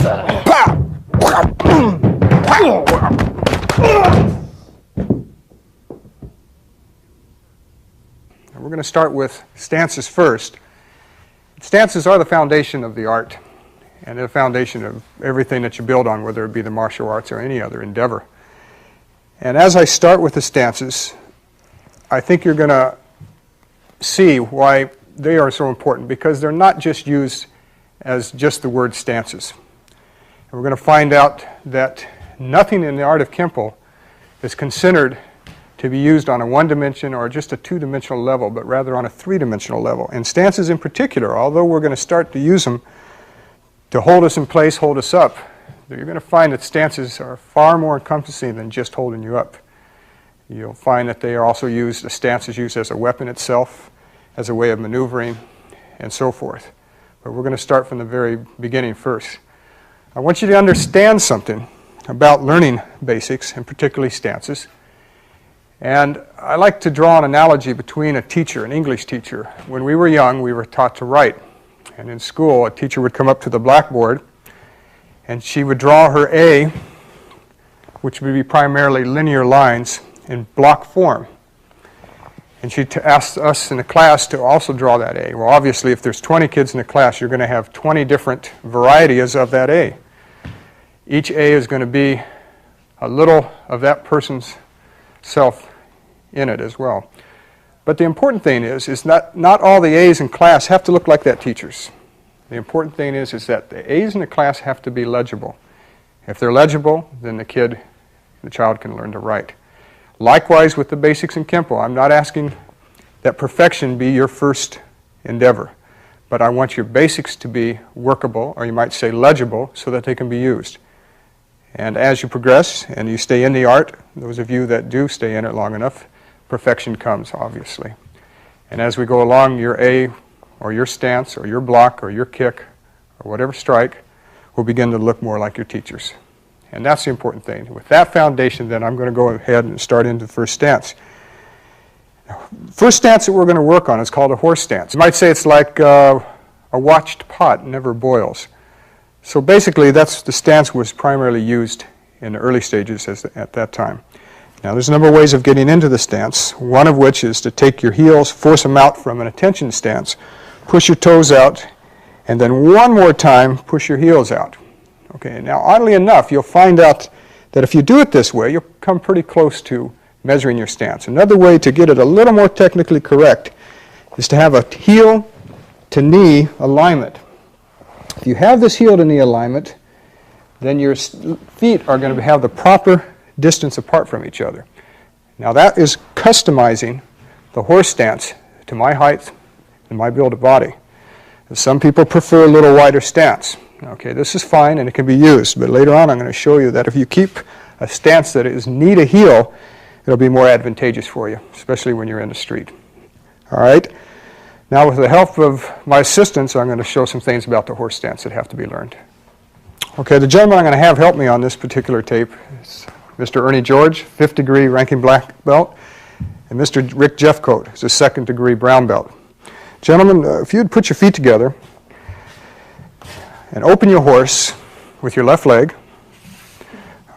We're going to start with stances first. Stances are the foundation of the art and the foundation of everything that you build on, whether it be the martial arts or any other endeavor. And as I start with the stances, I think you're going to see why they are so important, because they're not just used as just the word stances. And we're going to find out that nothing in the art of Kenpo is considered to be used on a one-dimension or just a two-dimensional level, but rather on a three-dimensional level. And stances in particular, although we're going to start to use them to hold us in place, hold us up, you're going to find that stances are far more encompassing than just holding you up. You'll find that they are also used, the stance is used as a weapon itself, as a way of maneuvering, and so forth. But we're going to start from the very beginning first. I want you to understand something about learning basics, and particularly stances. And I like to draw an analogy between a teacher, an English teacher. When we were young, we were taught to write. And in school, a teacher would come up to the blackboard, and she would draw her A, which would be primarily linear lines, in block form. And she asked us in the class to also draw that A. Well, obviously, if there's 20 kids in the class, you're going to have 20 different varieties of that A. Each A is going to be a little of that person's self in it as well. But the important thing is not all the A's in class have to look like that teacher's. The important thing is that the A's in the class have to be legible. If they're legible, then the child can learn to write. Likewise with the basics in Kenpo, I'm not asking that perfection be your first endeavor, but I want your basics to be workable, or you might say legible, so that they can be used. And as you progress and you stay in the art, those of you that do stay in it long enough, perfection comes, obviously. And as we go along, your A, or your stance, or your block, or your kick, or whatever strike, will begin to look more like your teacher's. And that's the important thing. With that foundation, then I'm going to go ahead and start into the first stance. First stance that we're going to work on is called a horse stance. You might say it's like a watched pot never boils. So basically, that's the stance was primarily used in the early stages at that time. Now, there's a number of ways of getting into the stance, one of which is to take your heels, force them out from an attention stance, push your toes out, and then one more time, push your heels out. Okay, now oddly enough, you'll find out that if you do it this way, you'll come pretty close to measuring your stance. Another way to get it a little more technically correct is to have a heel to knee alignment. If you have this heel to knee alignment, then your feet are going to have the proper distance apart from each other. Now that is customizing the horse stance to my height and my build of body. Some people prefer a little wider stance. Okay, this is fine and it can be used, but later on I'm going to show you that if you keep a stance that is knee to heel, it'll be more advantageous for you, especially when you're in the street. All right, now with the help of my assistants, I'm going to show some things about the horse stance that have to be learned. Okay, the gentleman I'm going to have help me on this particular tape is Mr. Ernie George, 5th degree ranking black belt, and Mr. Rick Jeffcoat, who's a 2nd degree brown belt. Gentlemen, if you'd put your feet together and open your horse with your left leg.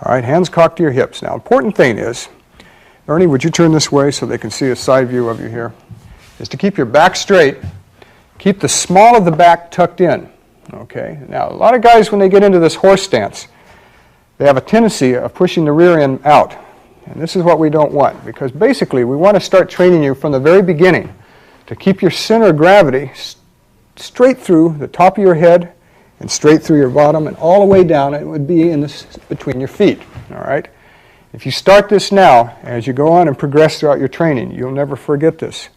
All right, hands cocked to your hips. Now, important thing is, Ernie, would you turn this way so they can see a side view of you here, is to keep your back straight, keep the small of the back tucked in. Okay, now a lot of guys, when they get into this horse stance, they have a tendency of pushing the rear end out. And this is what we don't want, because basically we want to start training you from the very beginning to keep your center of gravity straight through the top of your head and straight through your bottom and all the way down. It would be in this between your feet. All right. If you start this now, as you go on and progress throughout your training, you'll never forget this.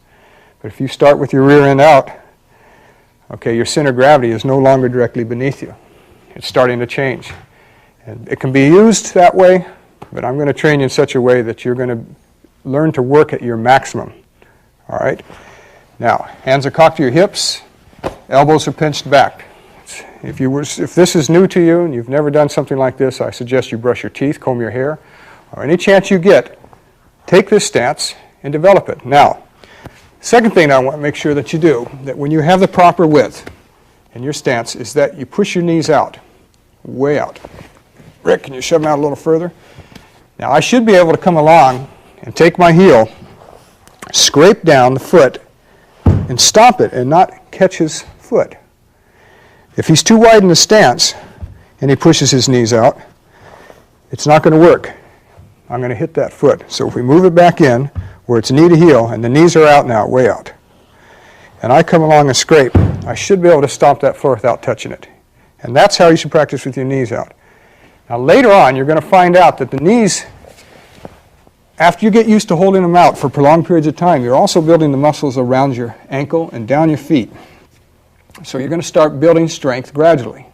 But if you start with your rear end out, okay, your center of gravity is no longer directly beneath you. It's starting to change. And it can be used that way, but I'm going to train you in such a way that you're going to learn to work at your maximum. All right. Now, hands are cocked to your hips, elbows are pinched back. If this is new to you and you've never done something like this, I suggest you brush your teeth, comb your hair, or any chance you get, take this stance and develop it. Now, second thing I want to make sure that you do, that when you have the proper width in your stance, is that you push your knees out. way out. Rick, can you shove them out a little further? Now I should be able to come along and take my heel, scrape down the foot, and stop it and not catch his foot. If he's too wide in the stance and he pushes his knees out, it's not going to work. I'm going to hit that foot. So if we move it back in where it's knee to heel and the knees are out now, way out, and I come along and scrape, I should be able to stop that floor without touching it. And that's how you should practice with your knees out. Now later on, you're going to find out that the knees, after you get used to holding them out for prolonged periods of time, you're also building the muscles around your ankle and down your feet. So you're going to start building strength gradually.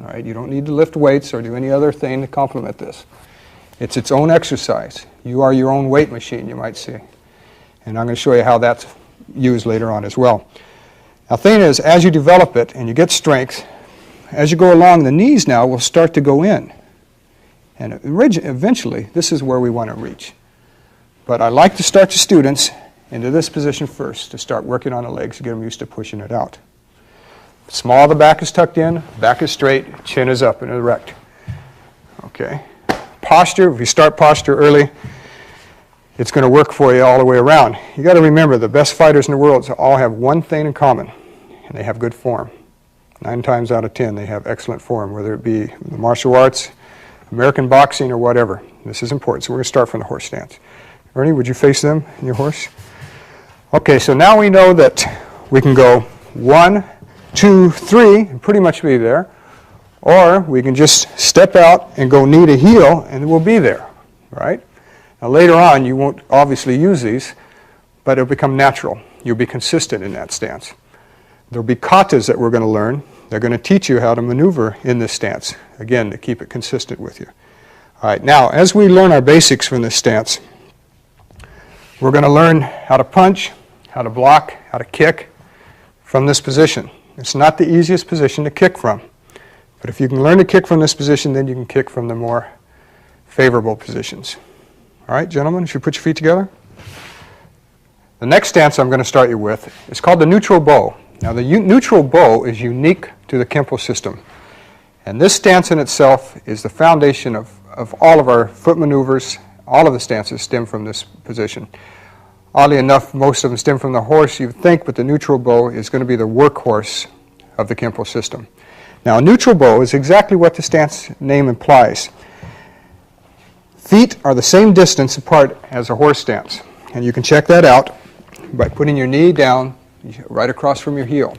All right? You don't need to lift weights or do any other thing to complement this. It's its own exercise. You are your own weight machine, you might say. And I'm going to show you how that's used later on as well. Now the thing is, as you develop it and you get strength, as you go along, the knees now will start to go in. And eventually, this is where we want to reach. But I like to start the students into this position first to start working on the legs to get them used to pushing it out. Small, the back is tucked in, back is straight, chin is up and erect. Okay. Posture, if you start posture early, it's going to work for you all the way around. You got to remember, the best fighters in the world all have one thing in common, and they have good form. 9 times out of 10, they have excellent form, whether it be the martial arts, American boxing, or whatever. This is important, so we're going to start from the horse stance. Ernie, would you face them in your horse? Okay, so now we know that we can go 1, 2, 3, and pretty much be there. Or we can just step out and go knee to heel, and we'll be there, right? Now later on, you won't obviously use these, but it'll become natural. You'll be consistent in that stance. There'll be katas that we're going to learn. They're going to teach you how to maneuver in this stance, again, to keep it consistent with you. All right, now, as we learn our basics from this stance, we're going to learn how to punch, how to block, how to kick from this position. It's not the easiest position to kick from, but if you can learn to kick from this position, then you can kick from the more favorable positions. All right, gentlemen, if you put your feet together. The next stance I'm going to start you with is called the neutral bow. Now, the neutral bow is unique to the Kenpo system. And this stance in itself is the foundation of all of our foot maneuvers. All of the stances stem from this position. Oddly enough, most of them stem from the horse, you'd think, but the neutral bow is going to be the workhorse of the Kenpo system. Now, a neutral bow is exactly what the stance name implies. Feet are the same distance apart as a horse stance. And you can check that out by putting your knee down right across from your heel.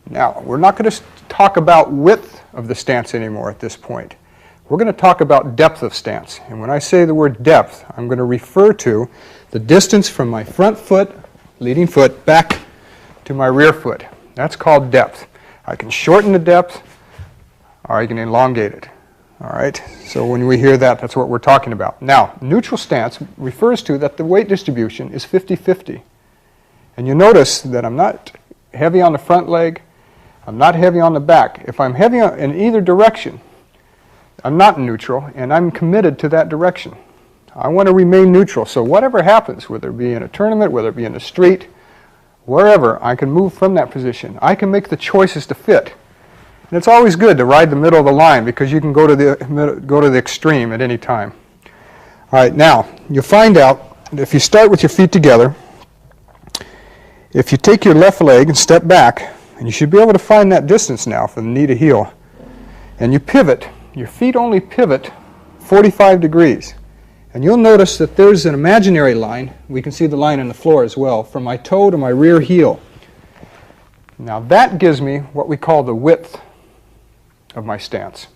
Now, we're not going to talk about width of the stance anymore at this point. We're going to talk about depth of stance. And when I say the word depth, I'm going to refer to the distance from my front foot, leading foot, back to my rear foot. That's called depth. I can shorten the depth, or I can elongate it. All right? So when we hear that, that's what we're talking about. Now, neutral stance refers to that the weight distribution is 50-50. And you notice that I'm not heavy on the front leg, I'm not heavy on the back. If I'm heavy in either direction, I'm not neutral, and I'm committed to that direction. I want to remain neutral, so whatever happens, whether it be in a tournament, whether it be in the street, wherever, I can move from that position. I can make the choices to fit. And it's always good to ride the middle of the line because you can go to the extreme at any time. All right, now, you'll find out that if you start with your feet together, if you take your left leg and step back, and you should be able to find that distance now from knee to heel, and you pivot, your feet only pivot 45 degrees. And you'll notice that there's an imaginary line, we can see the line on the floor as well, from my toe to my rear heel. Now that gives me what we call the width of my stance.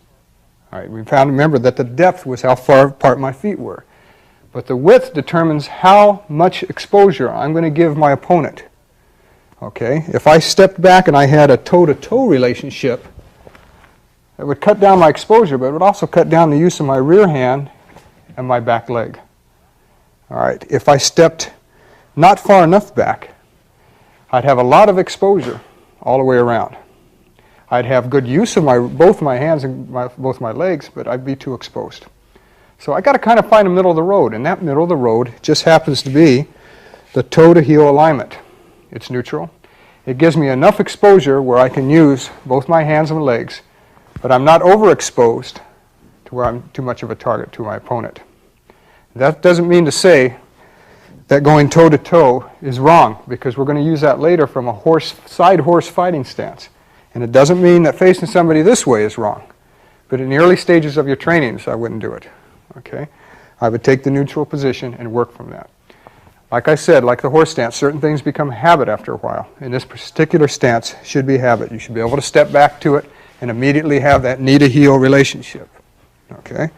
All right, we found, remember, that the depth was how far apart my feet were. But the width determines how much exposure I'm going to give my opponent. Okay, if I stepped back and I had a toe-to-toe relationship, it would cut down my exposure, but it would also cut down the use of my rear hand and my back leg. All right, if I stepped not far enough back, I'd have a lot of exposure all the way around. I'd have good use of both my hands and both my legs, but I'd be too exposed. So I got to kind of find a middle of the road, and that middle of the road just happens to be the toe-to-heel alignment. It's neutral. It gives me enough exposure where I can use both my hands and legs but I'm not overexposed to where I'm too much of a target to my opponent. That doesn't mean to say that going toe-to-toe is wrong, because we're going to use that later from a side horse fighting stance. And it doesn't mean that facing somebody this way is wrong. But in the early stages of your trainings, I wouldn't do it. Okay? I would take the neutral position and work from that. Like I said, like the horse stance, certain things become habit after a while. And this particular stance should be habit. You should be able to step back to it and immediately have that knee-to-heel relationship. Okay?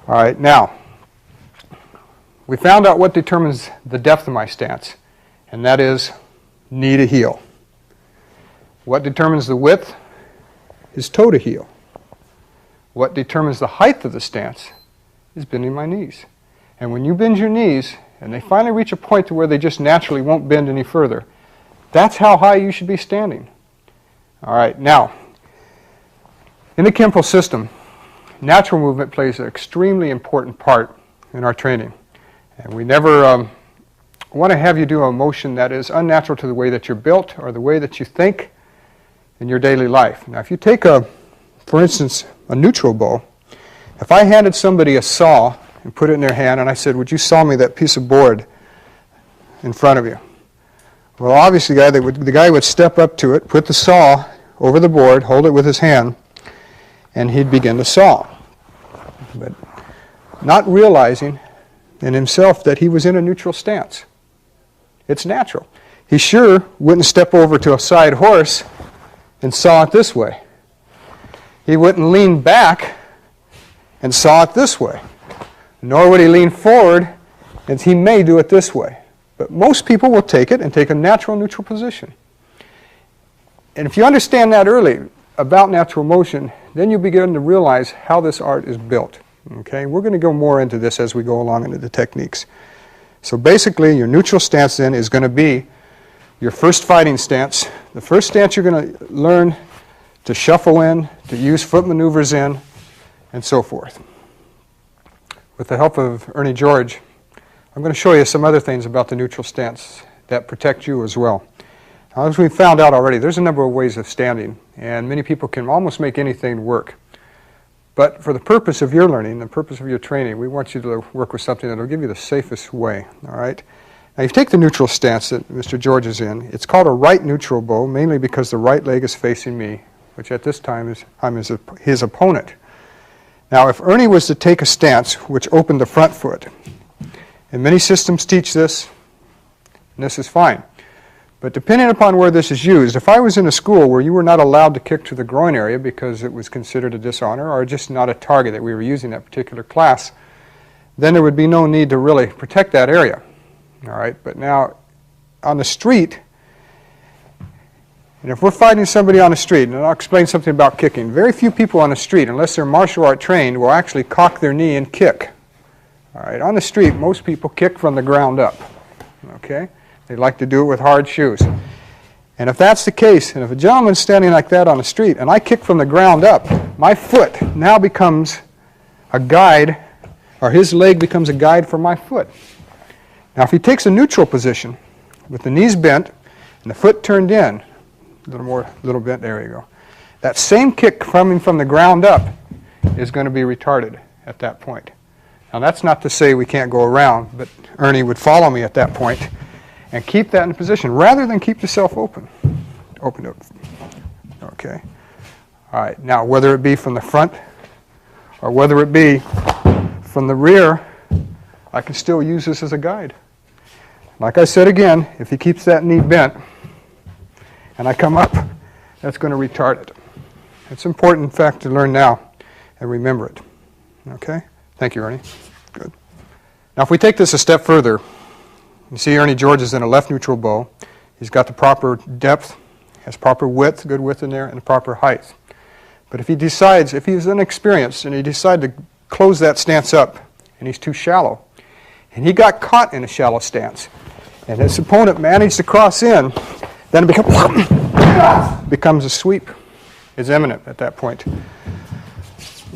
All right, now, we found out what determines the depth of my stance, and that is knee to heel. What determines the width is toe to heel. What determines the height of the stance is bending my knees. And when you bend your knees, and they finally reach a point to where they just naturally won't bend any further, that's how high you should be standing. All right, now, in the Kenpo system, natural movement plays an extremely important part in our training. And we never want to have you do a motion that is unnatural to the way that you're built or the way that you think in your daily life. Now, if you take, for instance, a neutral bow, if I handed somebody a saw and put it in their hand and I said, would you saw me that piece of board in front of you? Well, obviously, the guy would step up to it, put the saw over the board, hold it with his hand, and he'd begin to saw. But not realizing in himself that he was in a neutral stance. It's natural. He sure wouldn't step over to a side horse and saw it this way. He wouldn't lean back and saw it this way. Nor would he lean forward, and he may do it this way. But most people will take it and take a natural neutral position. And if you understand that early about natural motion, then you begin to realize how this art is built. Okay, we're going to go more into this as we go along into the techniques. So basically, your neutral stance then is going to be your first fighting stance. The first stance you're going to learn to shuffle in, to use foot maneuvers in, and so forth. With the help of Ernie George, I'm going to show you some other things about the neutral stance that protect you as well. Now, as we found out already, there's a number of ways of standing, and many people can almost make anything work. But for the purpose of your learning, the purpose of your training, we want you to work with something that will give you the safest way, all right? Now, you take the neutral stance that Mr. George is in. It's called a right neutral bow, mainly because the right leg is facing me, which at this time I'm his opponent. Now, if Ernie was to take a stance which opened the front foot, and many systems teach this, and this is fine. But depending upon where this is used, if I was in a school where you were not allowed to kick to the groin area because it was considered a dishonor or just not a target that we were using in that particular class, then there would be no need to really protect that area. All right, but now on the street, and if we're fighting somebody on the street, and I'll explain something about kicking, very few people on the street, unless they're martial art trained, will actually cock their knee and kick. All right, on the street, most people kick from the ground up. Okay? They like to do it with hard shoes. And if that's the case, and if a gentleman's standing like that on the street, and I kick from the ground up, my foot now becomes a guide, or his leg becomes a guide for my foot. Now, if he takes a neutral position, with the knees bent, and the foot turned in, a little bent, there you go. That same kick coming from the ground up is going to be retarded at that point. Now, that's not to say we can't go around, but Ernie would follow me at that point and keep that in position rather than keep yourself open. Open it. Okay. All right. Now, whether it be from the front or whether it be from the rear, I can still use this as a guide. Like I said again, if he keeps that knee bent and I come up, that's going to retard it. It's important, in fact, to learn now and remember it. Okay? Thank you, Ernie. Good. Now, if we take this a step further, you see Ernie George is in a left neutral bow. He's got the proper depth, has proper width, good width in there, and the proper height. But if he decides, if he's inexperienced and he decides to close that stance up and he's too shallow, and he got caught in a shallow stance, and his opponent managed to cross in, then it becomes a sweep. It's imminent at that point.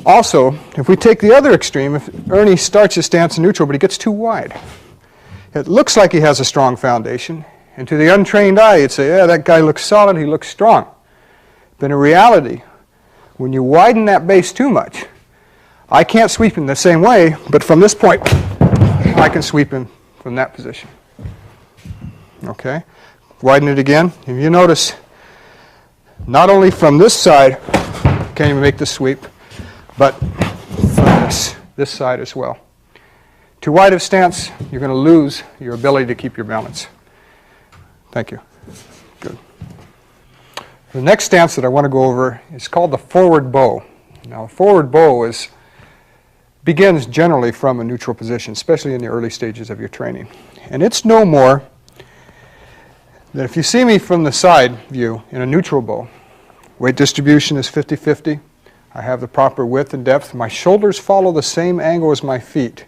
Also, if we take the other extreme, if Ernie starts his stance in neutral, but he gets too wide, it looks like he has a strong foundation, and to the untrained eye, you'd say, yeah, that guy looks solid, he looks strong. But in reality, When you widen that base too much, I can't sweep in the same way, but from this point, I can sweep in from that position. Okay? Widen it again. If you notice, not only from this side can you make the sweep, but from this side as well. Too wide of stance, you're going to lose your ability to keep your balance. Thank you. Good. The next stance that I want to go over is called the forward bow. Now, a forward bow begins generally from a neutral position, especially in the early stages of your training. And it's no more than if you see me from the side view in a neutral bow, weight distribution is 50-50. I have the proper width and depth. My shoulders follow the same angle as my feet.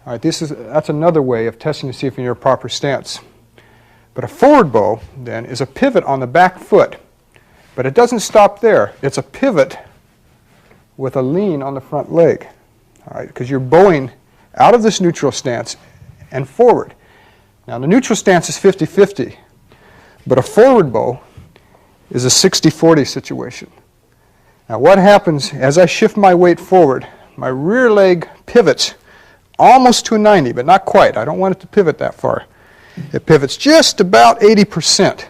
All right, that's another way of testing to see if you're in your proper stance. But a forward bow, then, is a pivot on the back foot. But it doesn't stop there. It's a pivot with a lean on the front leg. All right, because you're bowing out of this neutral stance and forward. Now, the neutral stance is 50-50. But a forward bow is a 60-40 situation. Now, what happens as I shift my weight forward, my rear leg pivots almost to a 90, but not quite. I don't want it to pivot that far. It pivots just about 80%.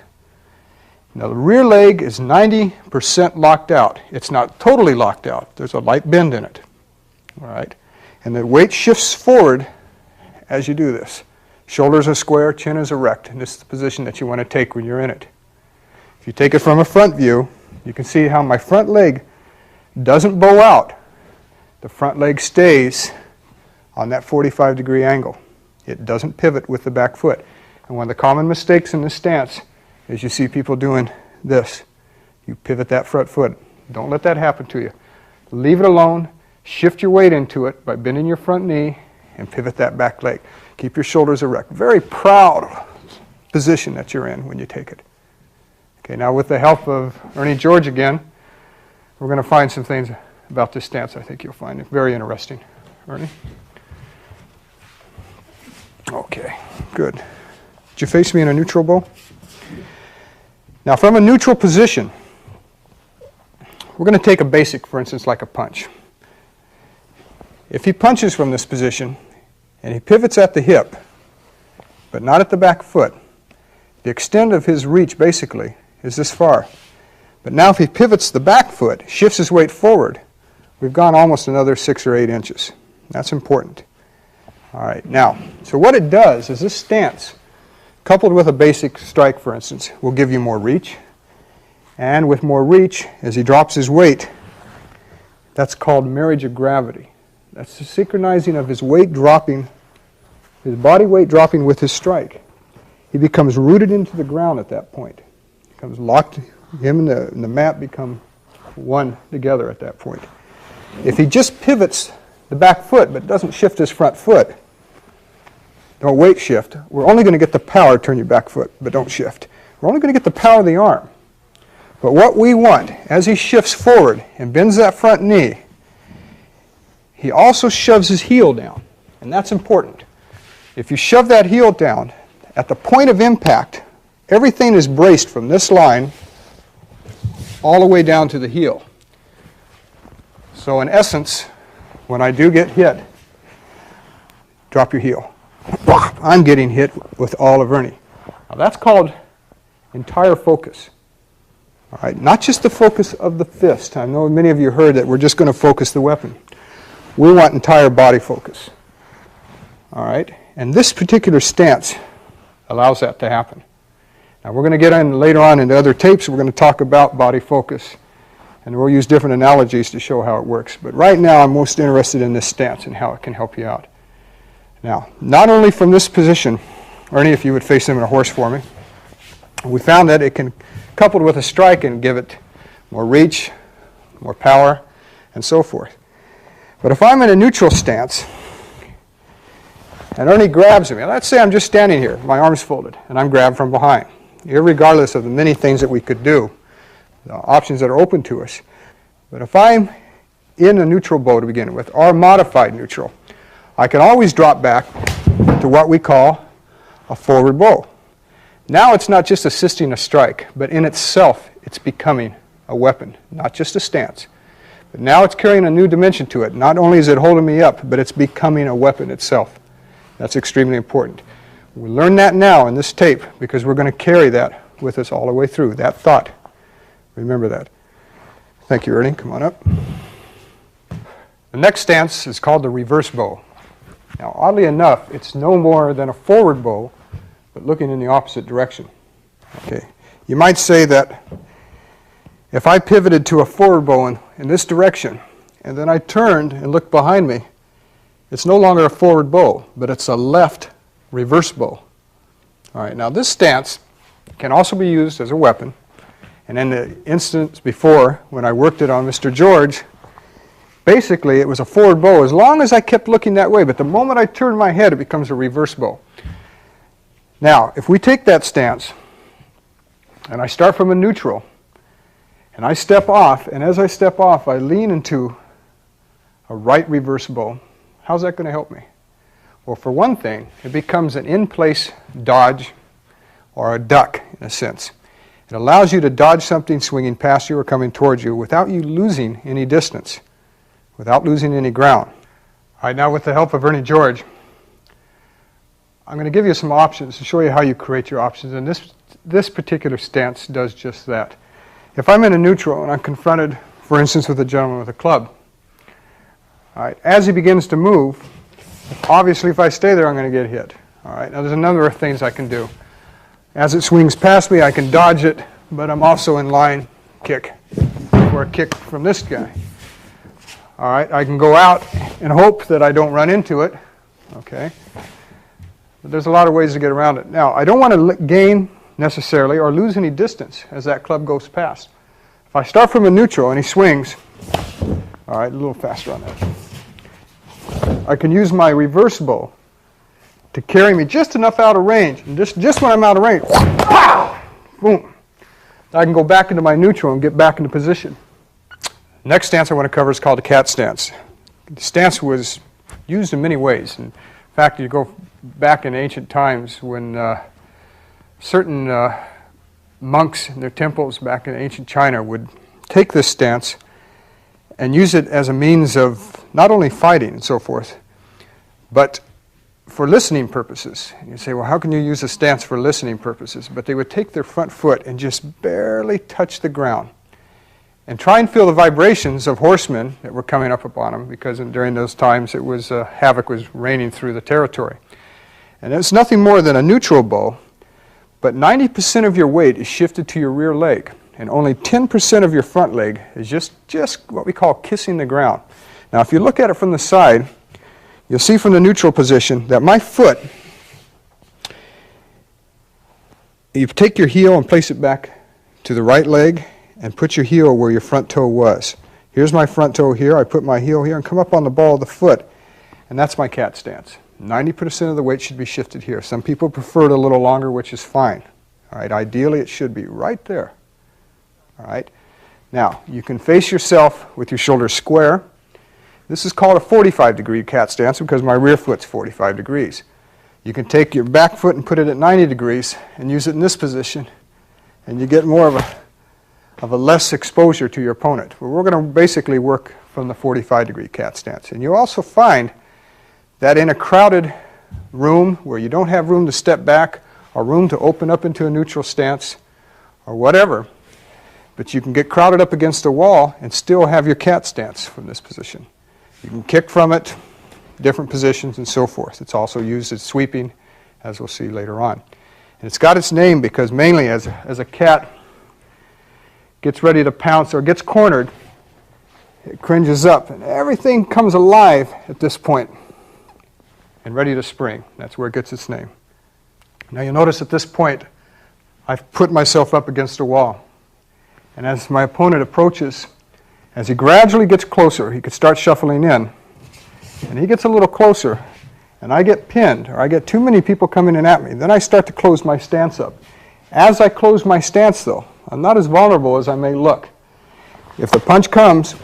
Now, the rear leg is 90% locked out. It's not totally locked out. There's a light bend in it. All right? And the weight shifts forward as you do this. Shoulders are square, chin is erect, and this is the position that you want to take when you're in it. If you take it from a front view, you can see how my front leg doesn't bow out. The front leg stays on that 45-degree angle. It doesn't pivot with the back foot. And one of the common mistakes in this stance is you see people doing this. You pivot that front foot. Don't let that happen to you. Leave it alone. Shift your weight into it by bending your front knee and pivot that back leg. Keep your shoulders erect. Very proud position that you're in when you take it. Okay, now with the help of Ernie George again, we're going to find some things about this stance I think you'll find it very interesting. Ernie? Okay, good. Did you face me in a neutral bow? Now, from a neutral position, we're going to take a basic, for instance, like a punch. If he punches from this position and he pivots at the hip, but not at the back foot, the extent of his reach basically is this far. But now if he pivots the back foot, shifts his weight forward, we've gone almost another 6 or 8 inches. That's important. All right, now, so what it does is this stance, coupled with a basic strike, for instance, will give you more reach. And with more reach, as he drops his weight, that's called marriage of gravity. That's the synchronizing of his weight dropping, his body weight dropping with his strike. He becomes rooted into the ground at that point. He becomes locked, him and the mat become one together at that point. If he just pivots the back foot but doesn't shift his front foot, don't weight shift, we're only going to get the power, turn your back foot, but don't shift. We're only going to get the power of the arm. But what we want, as he shifts forward and bends that front knee, he also shoves his heel down, and that's important. If you shove that heel down, at the point of impact, everything is braced from this line all the way down to the heel. So in essence, when I do get hit, drop your heel. I'm getting hit with all of Ernie. Now that's called entire focus. All right, not just the focus of the fist. I know many of you heard that we're just going to focus the weapon. We want entire body focus. All right, and this particular stance allows that to happen. Now we're going to get in later on into other tapes. We're going to talk about body focus, and we'll use different analogies to show how it works. But right now I'm most interested in this stance and how it can help you out. Now, not only from this position, Ernie, if you would face him in a horse for me, we found that it can, coupled with a strike, and give it more reach, more power, and so forth. But if I'm in a neutral stance, and Ernie grabs me, let's say I'm just standing here, my arms folded, and I'm grabbed from behind. Irregardless of the many things that we could do, the options that are open to us. But if I'm in a neutral bow to begin with, or modified neutral, I can always drop back to what we call a forward bow. Now it's not just assisting a strike, but in itself it's becoming a weapon, not just a stance. But now it's carrying a new dimension to it. Not only is it holding me up, but it's becoming a weapon itself. That's extremely important. We learn that now in this tape because we're going to carry that with us all the way through, that thought. Remember that. Thank you, Ernie. Come on up. The next stance is called the reverse bow. Now, oddly enough, it's no more than a forward bow, but looking in the opposite direction. Okay. You might say that if I pivoted to a forward bow in this direction, and then I turned and looked behind me, it's no longer a forward bow, but it's a left reverse bow. All right, now this stance can also be used as a weapon. And in the instance before, when I worked it on Mr. George, basically it was a forward bow as long as I kept looking that way. But the moment I turn my head, it becomes a reverse bow. Now, if we take that stance, and I start from a neutral, and I step off, and as I step off, I lean into a right reverse bow, how's that going to help me? Well, for one thing, it becomes an in-place dodge or a duck, in a sense. It allows you to dodge something swinging past you or coming towards you without you losing any distance, without losing any ground. All right, now with the help of Ernie George, I'm going to give you some options to show you how you create your options, and this particular stance does just that. If I'm in a neutral and I'm confronted, for instance, with a gentleman with a club, all right, as he begins to move, obviously if I stay there, I'm going to get hit. All right, now there's a number of things I can do. As it swings past me, I can dodge it, but I'm also in line kick for a kick from this guy. All right, I can go out and hope that I don't run into it. Okay, but there's a lot of ways to get around it. Now, I don't want to gain necessarily or lose any distance as that club goes past. If I start from a neutral and he swings, all right, a little faster on that. I can use my reverse bow to carry me just enough out of range. And just when I'm out of range, pow, boom, I can go back into my neutral and get back into position. Next stance I want to cover is called the cat stance. The stance was used in many ways. In fact, you go back in ancient times when certain monks in their temples back in ancient China would take this stance and use it as a means of not only fighting and so forth, but for listening purposes. And you say, well, how can you use a stance for listening purposes? But they would take their front foot and just barely touch the ground and try and feel the vibrations of horsemen that were coming up upon them, because during those times it was havoc was reigning through the territory. And it's nothing more than a neutral bow, but 90% of your weight is shifted to your rear leg, and only 10% of your front leg is just what we call kissing the ground. Now, if you look at it from the side, you'll see from the neutral position that my foot, you take your heel and place it back to the right leg and put your heel where your front toe was. Here's my front toe here. I put my heel here and come up on the ball of the foot, and that's my cat stance. 90% of the weight should be shifted here. Some people prefer it a little longer, which is fine. All right, ideally it should be right there. All right. Now, you can face yourself with your shoulders square. This is called a 45-degree cat stance because my rear foot's 45 degrees. You can take your back foot and put it at 90 degrees and use it in this position, and you get more of a less exposure to your opponent. But we're going to basically work from the 45-degree cat stance. And you'll also find that in a crowded room where you don't have room to step back or room to open up into a neutral stance or whatever, but you can get crowded up against a wall and still have your cat stance from this position. You can kick from it, different positions, and so forth. It's also used as sweeping, as we'll see later on. And it's got its name because mainly as a cat gets ready to pounce or gets cornered, it cringes up, and everything comes alive at this point and ready to spring. That's where it gets its name. Now you'll notice at this point, I've put myself up against a wall. And as my opponent approaches, as he gradually gets closer, he could start shuffling in. And he gets a little closer, and I get pinned, or I get too many people coming in at me. Then I start to close my stance up. As I close my stance, though, I'm not as vulnerable as I may look. If the punch comes,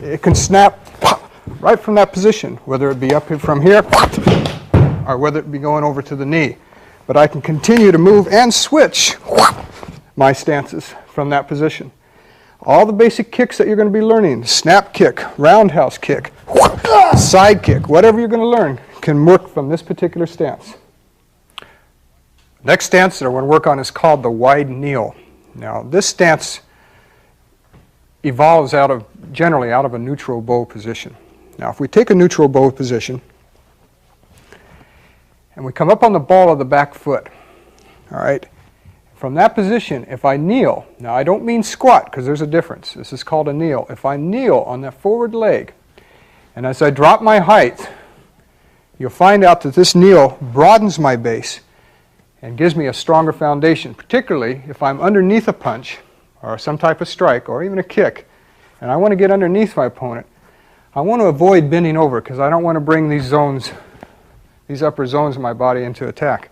it can snap right from that position, whether it be up from here or whether it be going over to the knee. But I can continue to move and switch my stances from that position. All the basic kicks that you're going to be learning, snap kick, roundhouse kick, side kick, whatever you're going to learn can work from this particular stance. Next stance that I want to work on is called the wide kneel. Now this stance evolves generally out of a neutral bow position. Now if we take a neutral bow position and we come up on the ball of the back foot, all right, from that position, if I kneel, now I don't mean squat because there's a difference. This is called a kneel. If I kneel on that forward leg, and as I drop my height, you'll find out that this kneel broadens my base and gives me a stronger foundation, particularly if I'm underneath a punch or some type of strike or even a kick, and I want to get underneath my opponent. I want to avoid bending over because I don't want to bring these zones, these upper zones of my body into attack.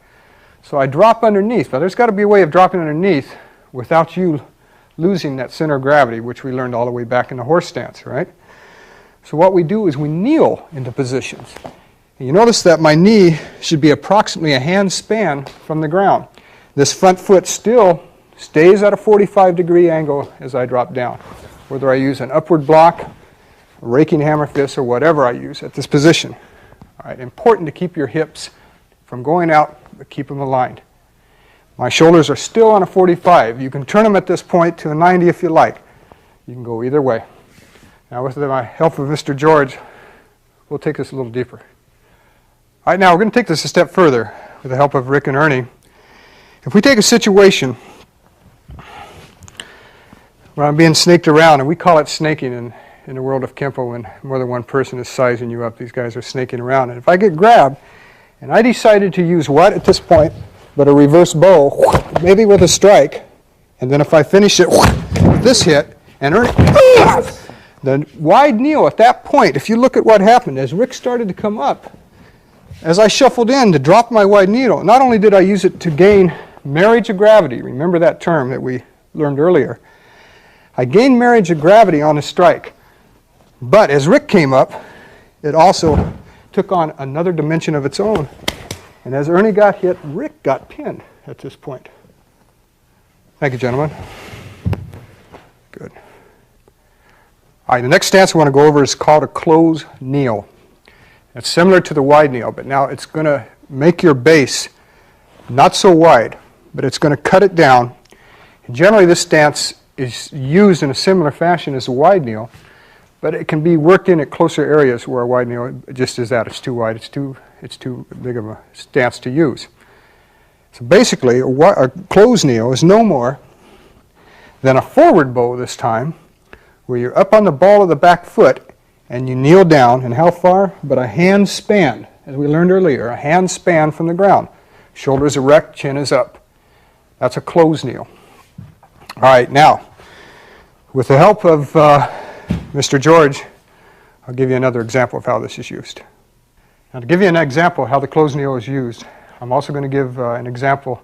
So I drop underneath, but there's got to be a way of dropping underneath without you losing that center of gravity, which we learned all the way back in the horse stance, right? So what we do is we kneel into positions. And you notice that my knee should be approximately a hand span from the ground. This front foot still stays at a 45-degree angle as I drop down, whether I use an upward block, a raking hammer fist, or whatever I use at this position. All right, important to keep your hips from going out, but keep them aligned. My shoulders are still on a 45. You can turn them at this point to a 90 if you like. You can go either way. Now with the help of Mr. George, we'll take this a little deeper. All right, now we're going to take this a step further with the help of Rick and Ernie. If we take a situation where I'm being snaked around, and we call it snaking in the world of Kenpo when more than one person is sizing you up, these guys are snaking around. And if I get grabbed, and I decided to use what at this point but a reverse bow, maybe with a strike, and then if I finish it with this hit, and Ernie, the wide kneel at that point, if you look at what happened, as Rick started to come up, as I shuffled in to drop my wide kneel, not only did I use it to gain marriage of gravity, remember that term that we learned earlier, I gained marriage of gravity on the strike, but as Rick came up, it also took on another dimension of its own, and as Ernie got hit, Rick got pinned at this point. Thank you, gentlemen. Good. All right, the next stance I want to go over is called a close kneel. It's similar to the wide kneel, but now it's going to make your base not so wide, but it's going to cut it down. And generally, this stance is used in a similar fashion as a wide kneel, but it can be worked in at closer areas where a wide kneel just is that. It's too wide. It's too big of a stance to use. So basically, a close kneel is no more than a forward bow this time, where you're up on the ball of the back foot and you kneel down, and how far? But a hand span, as we learned earlier, a hand span from the ground. Shoulders erect, chin is up. That's a close kneel. All right, now, with the help of Mr. George, I'll give you another example of how this is used. Now, to give you an example of how the close kneel is used, I'm also going to give an example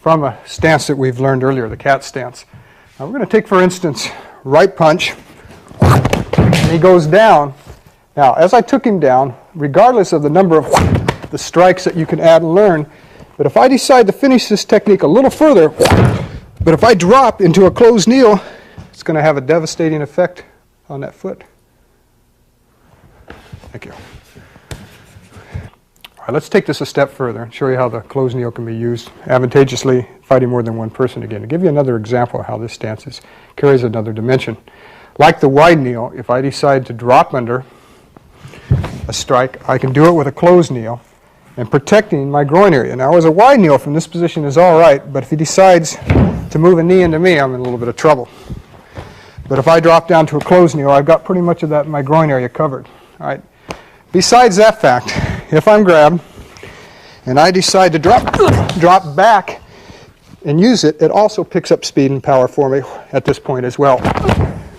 from a stance that we've learned earlier, the cat stance. Now, we're going to take, for instance, right punch, and he goes down. Now, as I took him down, regardless of the number of the strikes that you can add and learn, but if I decide to finish this technique a little further, but if I drop into a closed kneel, it's going to have a devastating effect on that foot. Thank you. All right, let's take this a step further and show you how the closed kneel can be used advantageously fighting more than one person again. To give you another example of how this stance carries another dimension. Like the wide kneel, if I decide to drop under a strike, I can do it with a closed kneel and protecting my groin area. Now, as a wide kneel from this position is all right, but if he decides to move a knee into me, I'm in a little bit of trouble. But if I drop down to a closed kneel, I've got pretty much of that my groin area covered. All right. Besides that fact, if I'm grabbed and I decide to drop back and use it, it also picks up speed and power for me at this point as well,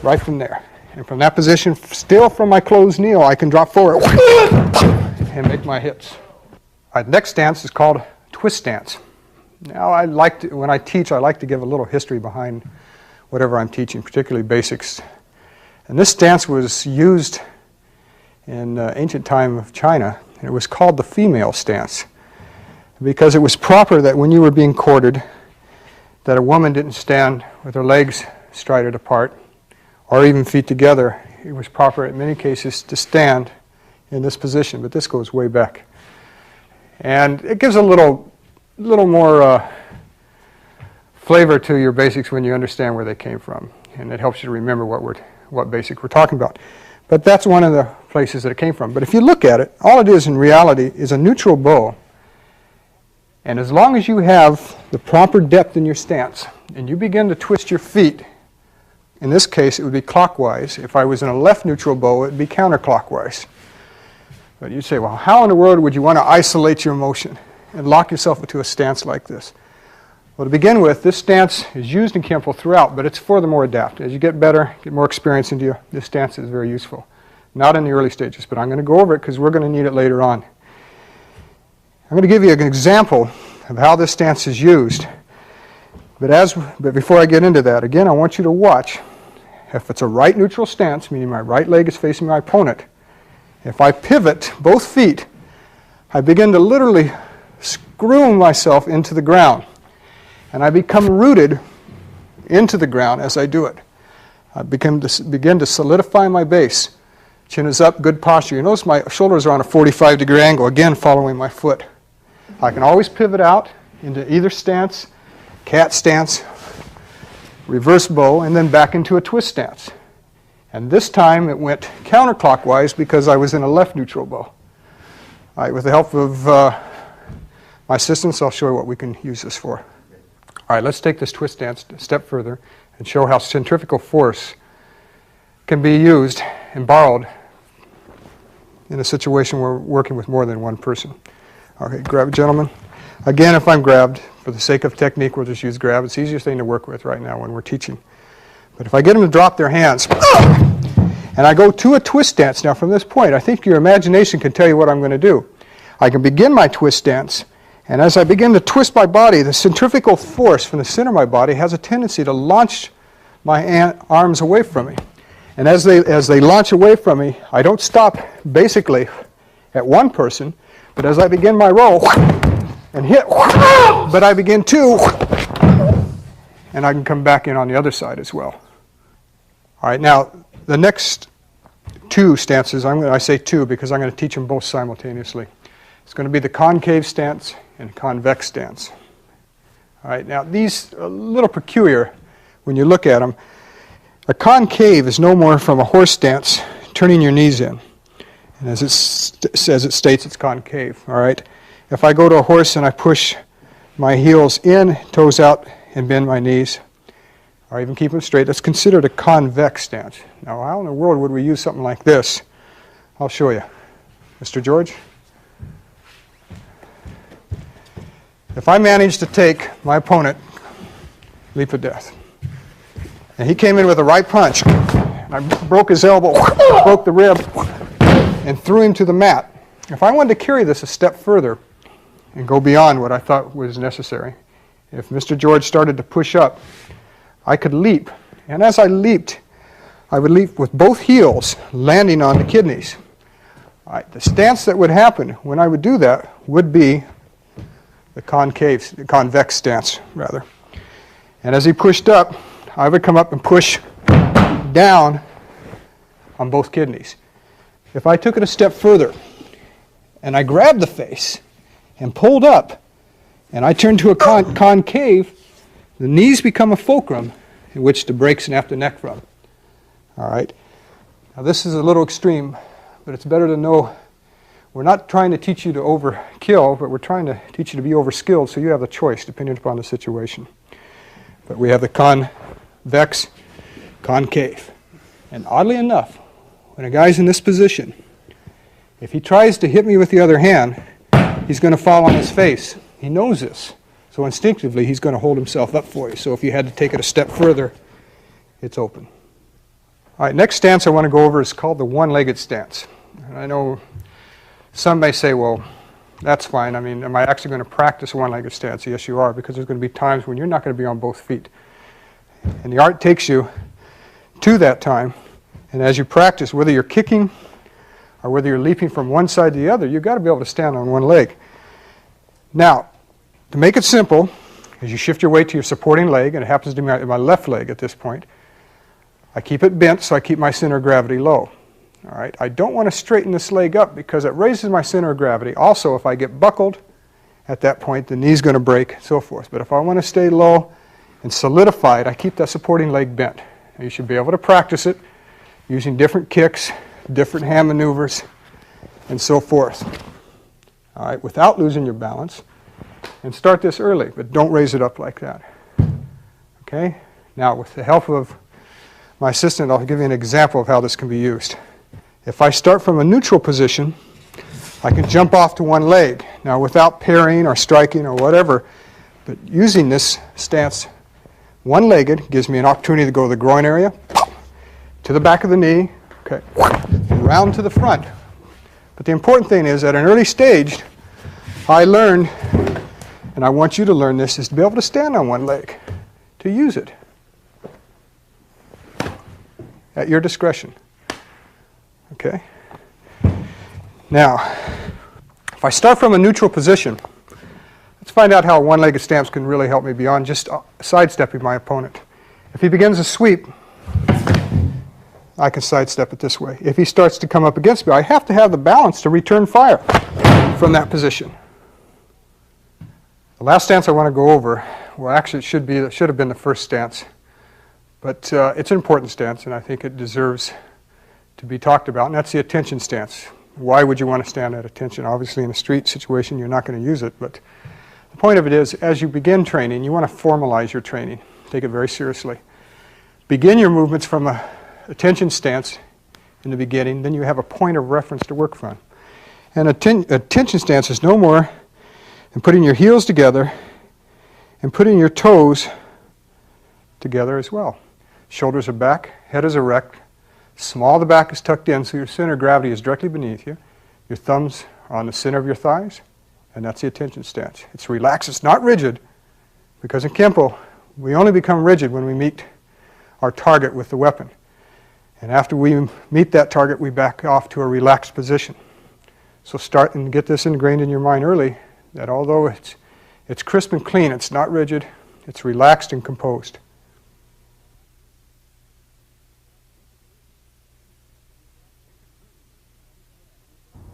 right from there. And from that position, still from my closed kneel, I can drop forward and make my hits. All right, next stance is called twist stance. Now, when I teach, I like to give a little history behind whatever I'm teaching, particularly basics. And this stance was used in ancient time of China, and it was called the female stance because it was proper that when you were being courted, that a woman didn't stand with her legs strided apart or even feet together, it was proper in many cases to stand in this position, but this goes way back. And it gives a little more flavor to your basics when you understand where they came from, and it helps you to remember what basic we're talking about. But that's one of the places that it came from. But if you look at it, all it is in reality is a neutral bow. And as long as you have the proper depth in your stance, and you begin to twist your feet, in this case it would be clockwise. If I was in a left neutral bow, it would be counterclockwise. But you'd say, well, how in the world would you want to isolate your motion and lock yourself into a stance like this? Well, to begin with, this stance is used in Kenpo throughout, but it's for the more adept. As you get better, get more experience into you, this stance is very useful. Not in the early stages, but I'm going to go over it because we're going to need it later on. I'm going to give you an example of how this stance is used. But before I get into that, again, I want you to watch. If it's a right neutral stance, meaning my right leg is facing my opponent, if I pivot both feet, I begin to literally screw myself into the ground. And I become rooted into the ground as I do it. I begin to solidify my base. Chin is up, good posture. You notice my shoulders are on a 45-degree angle, again following my foot. I can always pivot out into either stance, cat stance, reverse bow, and then back into a twist stance. And this time it went counterclockwise because I was in a left neutral bow. All right, with the help of my assistants, I'll show you what we can use this for. All right, let's take this twist stance a step further and show how centrifugal force can be used and borrowed in a situation where we're working with more than one person. Okay, grab it, gentlemen. Again, if I'm grabbed, for the sake of technique, we'll just use grab. It's the easiest thing to work with right now when we're teaching. But if I get them to drop their hands, and I go to a twist stance, now from this point, I think your imagination can tell you what I'm going to do. I can begin my twist stance, and as I begin to twist my body, the centrifugal force from the center of my body has a tendency to launch my arms away from me. And as they launch away from me, I don't stop basically at one person, but as I begin my roll and hit, but I begin to, and I can come back in on the other side as well. All right, now the next two stances, I say two because I'm going to teach them both simultaneously. It's going to be the concave stance and convexe stance. All right, now these are a little peculiar when you look at them. A concave is no more from a horse stance, turning your knees in. And as it states, it's concave, all right? If I go to a horse and I push my heels in, toes out, and bend my knees, or even keep them straight, that's considered a convexe stance. Now, how in the world would we use something like this? I'll show you. Mr. George? If I manage to take my opponent, leap of death, and he came in with a right punch, and I broke his elbow, broke the rib, and threw him to the mat. If I wanted to carry this a step further and go beyond what I thought was necessary, if Mr. George started to push up, I could leap. And as I leaped, I would leap with both heels landing on the kidneys. All right, the stance that would happen when I would do that would be the convexe stance, rather. And as he pushed up, I would come up and push down on both kidneys. If I took it a step further and I grabbed the face and pulled up and I turned to a concave, the knees become a fulcrum in which to break snap the neck from. All right. Now this is a little extreme, but it's better to know we're not trying to teach you to overkill, but we're trying to teach you to be overskilled so you have a choice depending upon the situation. But we have the convexe, concave. And oddly enough, when a guy's in this position, if he tries to hit me with the other hand, he's going to fall on his face. He knows this. So instinctively, he's going to hold himself up for you. So if you had to take it a step further, it's open. All right, next stance I want to go over is called the one-legged stance. And I know some may say, well, that's fine. I mean, am I actually going to practice a one-legged stance? Yes, you are, because there's going to be times when you're not going to be on both feet. And the art takes you to that time. And as you practice, whether you're kicking or whether you're leaping from one side to the other, you've got to be able to stand on one leg. Now, to make it simple, as you shift your weight to your supporting leg, and it happens to be my left leg at this point, I keep it bent so I keep my center of gravity low. All right, I don't want to straighten this leg up because it raises my center of gravity. Also, if I get buckled at that point, the knee's going to break, and so forth. But if I want to stay low and solidified, I keep that supporting leg bent. And you should be able to practice it using different kicks, different hand maneuvers, and so forth. All right, without losing your balance. And start this early, but don't raise it up like that. Okay? Now, with the help of my assistant, I'll give you an example of how this can be used. If I start from a neutral position, I can jump off to one leg. Now, without parrying or striking or whatever, but using this stance one-legged gives me an opportunity to go to the groin area, to the back of the knee, okay, and round to the front. But the important thing is, at an early stage, I learned, and I want you to learn this, is to be able to stand on one leg, to use it at your discretion. Okay? Now, if I start from a neutral position, let's find out how one-legged stance can really help me beyond just sidestepping my opponent. If he begins a sweep, I can sidestep it this way. If he starts to come up against me, I have to have the balance to return fire from that position. The last stance I want to go over, well, actually it should have been the first stance, but it's an important stance, and I think it deserves to be talked about, and that's the attention stance. Why would you want to stand at attention? Obviously, in a street situation, you're not going to use it, but the point of it is, as you begin training, you want to formalize your training. Take it very seriously. Begin your movements from an attention stance in the beginning, then you have a point of reference to work from. And attention stance is no more than putting your heels together and putting your toes together as well. Shoulders are back, head is erect, small of the back is tucked in, so your center of gravity is directly beneath you. Your thumbs are on the center of your thighs, and that's the attention stance. It's relaxed, it's not rigid, because in Kenpo, we only become rigid when we meet our target with the weapon. And after we meet that target, we back off to a relaxed position. So start and get this ingrained in your mind early, that although it's crisp and clean, it's not rigid, it's relaxed and composed.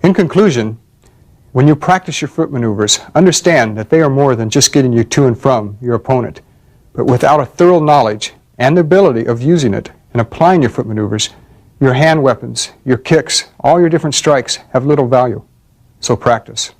In conclusion, when you practice your foot maneuvers, understand that they are more than just getting you to and from your opponent. But without a thorough knowledge and the ability of using it and applying your foot maneuvers, your hand weapons, your kicks, all your different strikes have little value. So practice.